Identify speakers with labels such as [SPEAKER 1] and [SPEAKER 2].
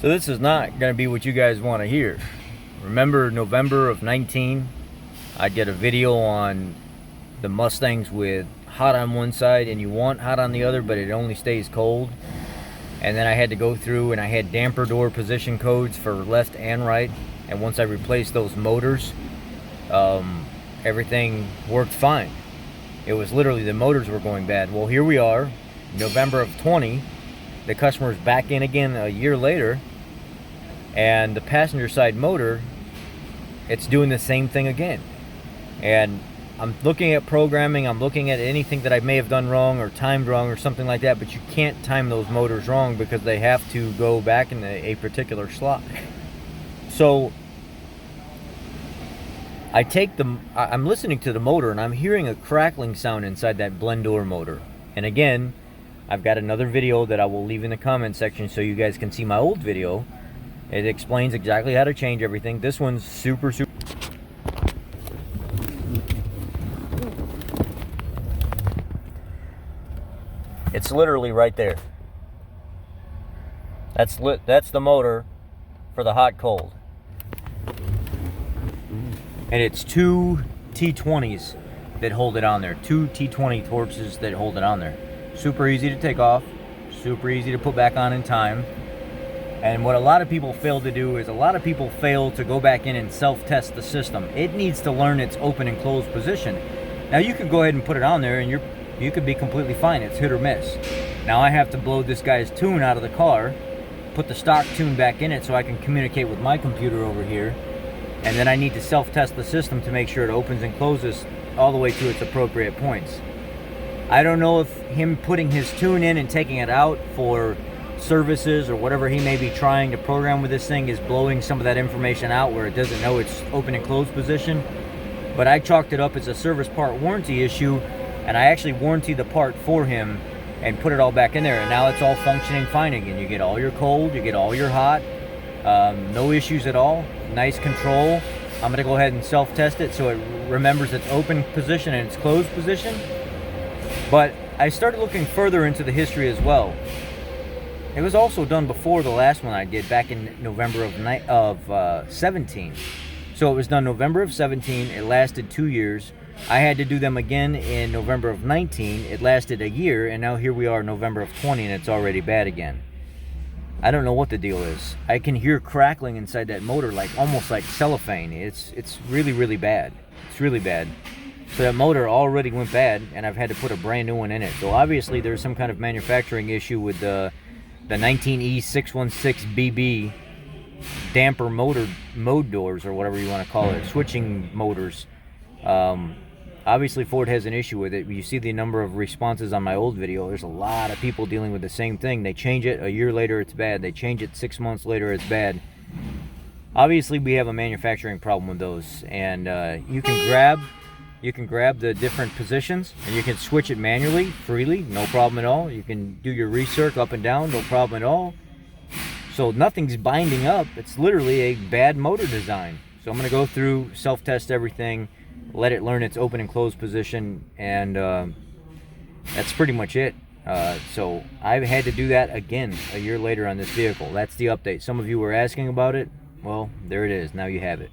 [SPEAKER 1] So this is not going to be what you guys want to hear. Remember November of 19? I did a video on the Mustangs with hot on one side and you want hot on the other, but it only stays cold. And then I had to go through and I had damper door position codes for left and right. And once I replaced those motors, everything worked fine. It was literally the motors were going bad. Well, here we are, November of 20. The customer's back in again a year later, and the passenger side motor, it's doing the same thing again. And I'm looking at programming, I'm looking at anything that I may have done wrong or timed wrong or something like that, but you can't time those motors wrong because they have to go back in a particular slot. So I'm listening to the motor and I'm hearing a crackling sound inside that blend door motor. And again, I've got another video that I will leave in the comment section so you guys can see my old video. It explains exactly how to change everything. This one's super. It's literally right there. That's the motor for the hot cold. And it's two T20s that hold it on there. Two T20 Torxes that hold it on there. Super easy to take off, super easy to put back on in time. And what a lot of people fail to do is a lot of people fail to go back in and self-test the system. It needs to learn its open and closed position. Now you could go ahead and put it on there and you could be completely fine. It's hit or miss. Now I have to blow this guy's tune out of the car, put the stock tune back in it so I can communicate with my computer over here. And then I need to self-test the system to make sure it opens and closes all the way to its appropriate points. I don't know if him putting his tune in and taking it out for services or whatever he may be trying to program with this thing is blowing some of that information out where it doesn't know its open and closed position. But I chalked it up as a service part warranty issue, and I actually warranted the part for him and put it all back in there, and now it's all functioning fine again. You get all your cold, you get all your hot, no issues at all, nice control. I'm going to go ahead and self-test it so it remembers its open position and its closed position. But I started looking further into the history as well. It was also done before the last one I did back in November of 17. So it was done November of 17. It lasted 2 years. I had to do them again in November of 19. It lasted a year, and now here we are November of 20, and it's already bad again. I don't know what the deal is. I can hear crackling inside that motor, almost like cellophane. It's really, really bad. It's really bad. So that motor already went bad, and I've had to put a brand new one in it. So obviously there's some kind of manufacturing issue with the 19E616BB damper mode doors, or whatever you want to call it, switching motors. Obviously Ford has an issue with it. You see the number of responses on my old video. There's a lot of people dealing with the same thing. They change it, a year later it's bad. They change it 6 months later, it's bad. Obviously we have a manufacturing problem with those, and you can grab the different positions and you can switch it manually, freely, no problem at all. You can do your recirc up and down, no problem at all. So nothing's binding up. It's literally a bad motor design. So I'm going to go through, self-test everything, let it learn its open and closed position, and that's pretty much it. So I've had to do that again a year later on this vehicle. That's the update. Some of you were asking about it. Well, there it is. Now you have it.